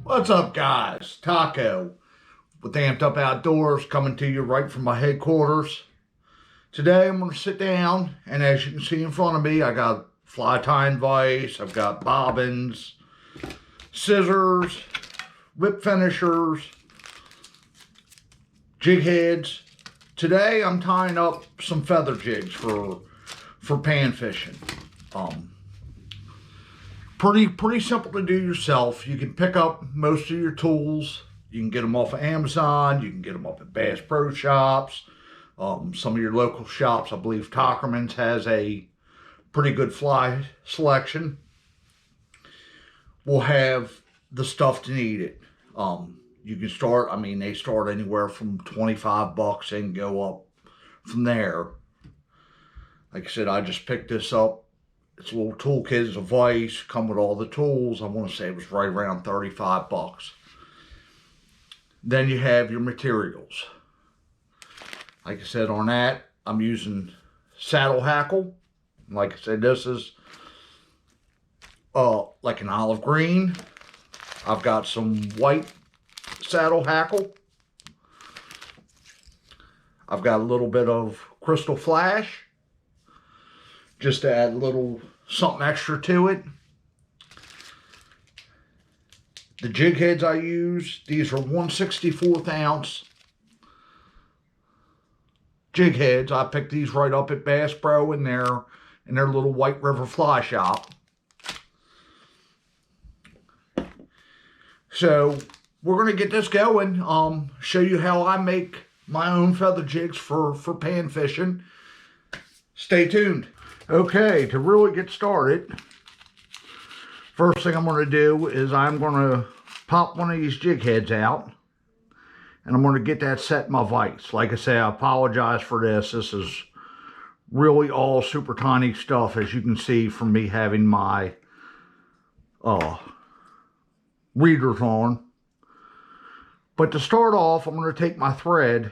What's up, guys? Taco with Amped Up Outdoors coming to you right from my headquarters. Today I'm going to sit down, and as you can see in front of me, I got fly tying vise, I've got bobbins, scissors, whip finishers, jig heads. Today I'm tying up some feather jigs for pan fishing. Pretty simple to do yourself. You can pick up most of your tools. You can get them off of Amazon. You can get them up at Bass Pro Shops. Some of your local shops, I believe Tockerman's has a pretty good fly selection. Will have the stuff to need it. You can start, they start anywhere from 25 bucks and go up from there. Like I said, I just picked this up. It's a little toolkit, it's a vise, come with all the tools. I want to say it was right around 35 bucks. Then you have your materials. Like I said, on that, I'm using saddle hackle. Like I said, this is like an olive green. I've got some white saddle hackle. I've got a little bit of crystal flash, just to add a little something extra to it. The jig heads I use, these are 1/64 ounce jig heads. I picked these right up at Bass Pro in their little White River fly shop. So we're gonna get this going. Show you how I make my own feather jigs for pan fishing. Stay tuned. Okay, to really get started, first thing I'm going to do is I'm going to pop one of these jig heads out, and I'm going to get that set in my vise. Like I say, I apologize for this. This is really all super tiny stuff, as you can see from me having my readers on. But to start off, I'm going to take my thread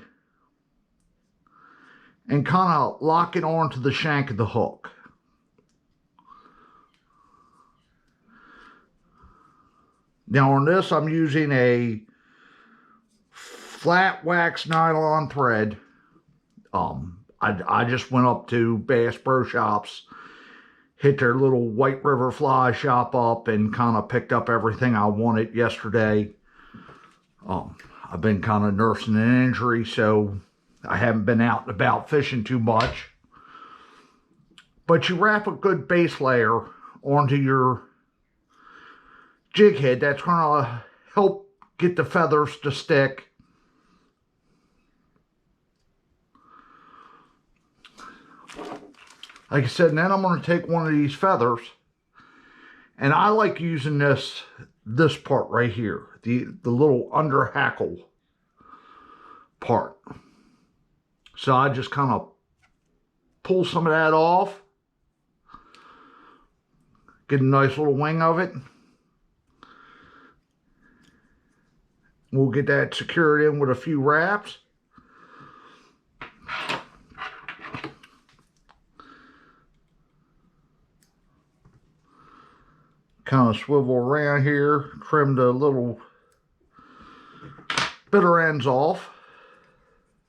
and kind of lock it onto the shank of the hook. Now on this, I'm using a flat wax nylon thread. I just went up to Bass Pro Shops, hit their little White River fly shop up, and kind of picked up everything I wanted yesterday. I've been kind of nursing an injury, so I haven't been out and about fishing too much. But you wrap a good base layer onto your jig head. That's going to help get the feathers to stick. Like I said, and then I'm going to take one of these feathers, and I like using this part right here, the little under hackle part. So I just kind of pull some of that off, get a nice little wing of it. We'll get that secured in with a few wraps. Kind of swivel around here, trim the little bitter ends off.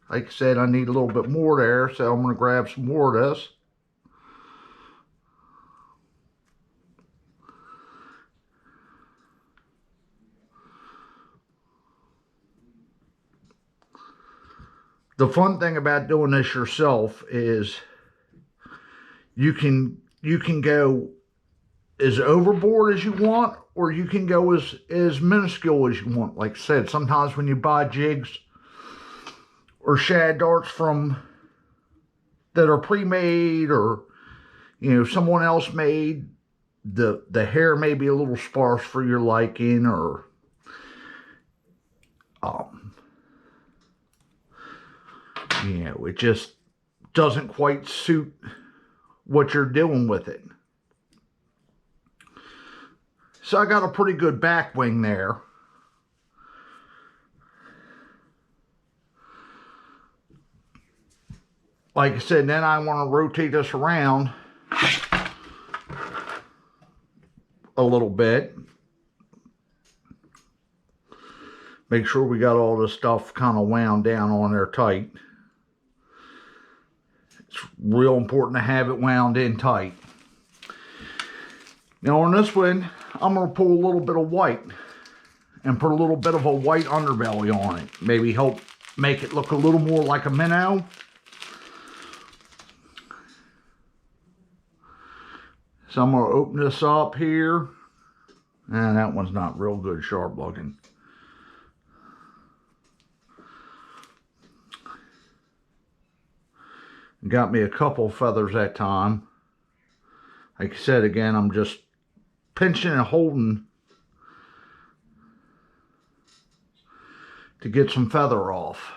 Like I said, I need a little bit more there, so I'm going to grab some more of this. The fun thing about doing this yourself is you can go as overboard as you want, or you can go as minuscule as you want. Like I said, sometimes when you buy jigs or shad darts that are pre-made, or someone else made, the hair may be a little sparse for your liking, or it just doesn't quite suit what you're doing with it. So I got a pretty good back wing there. Like I said, then I want to rotate this around a little bit. Make sure we got all this stuff kind of wound down on there tight. It's real important to have it wound in tight. Now on this one, I'm going to pull a little bit of white and put a little bit of a white underbelly on it. Maybe help make it look a little more like a minnow. So I'm going to open this up here. And that one's not real good sharp looking. Got me a couple feathers that time. Like I said, again, I'm just pinching and holding to get some feather off.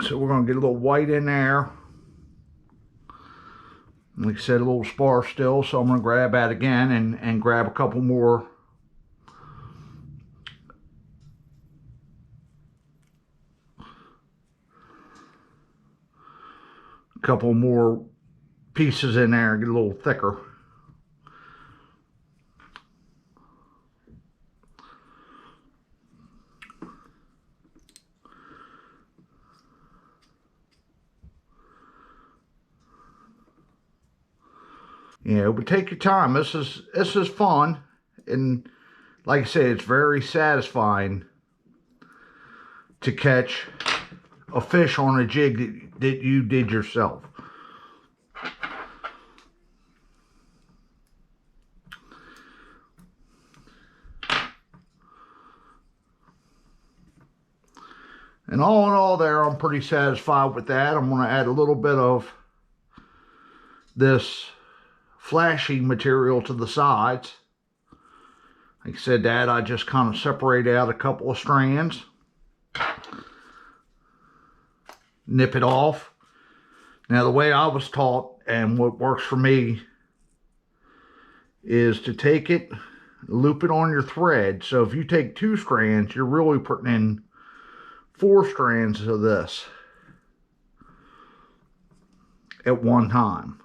So we're going to get a little white in there. Like I said, a little sparse still, so I'm going to grab that again and grab a couple more. A couple more pieces in there, get a little thicker. You know, but take your time. This is fun, and like I say, it's very satisfying to catch a fish on a jig that you did yourself. And all in all there, I'm pretty satisfied with that. I'm going to add a little bit of this flashy material to the sides. Like I said, that I just kind of separate out a couple of strands, nip it off. Now the way I was taught and what works for me is to take it, loop it on your thread. So if you take 2 strands, you're really putting in 4 strands of this at one time.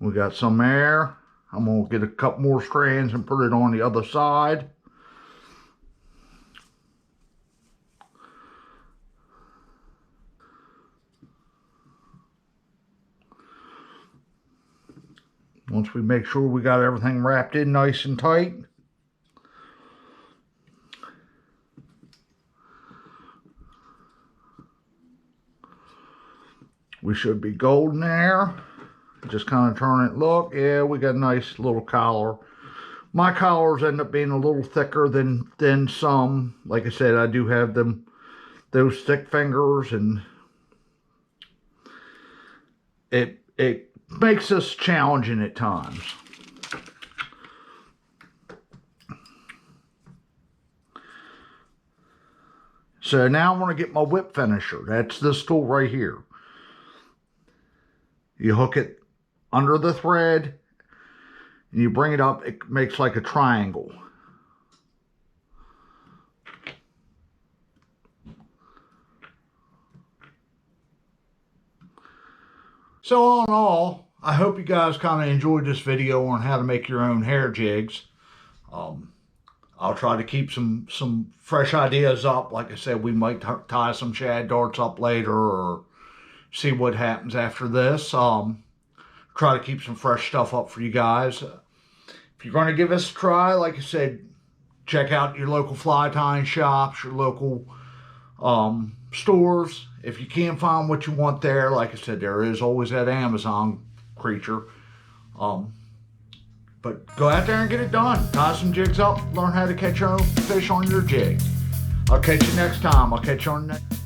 We got some there. I'm going to get a couple more strands and put it on the other side. Once we make sure we got everything wrapped in nice and tight. We should be golden there. Just kind of turn it. Look, yeah, we got a nice little collar. My collars end up being a little thicker than some. Like I said, I do have those thick fingers, and it makes us challenging at times. So now I want to get my whip finisher. That's this tool right here. You hook it under the thread, and you bring it up, it makes like a triangle. So all in all, I hope you guys kind of enjoyed this video on how to make your own hair jigs. I'll try to keep some fresh ideas up. Like I said, we might tie some shad darts up later or see what happens after this. Try to keep some fresh stuff up for you guys. If you're going to give this a try, like I said, check out your local fly tying shops, your local stores. If you can't find what you want there, like I said, there is always that Amazon creature. But go out there and get it done. Tie some jigs up, learn how to catch your own fish on your jig. I'll catch you next time. I'll catch you on the next.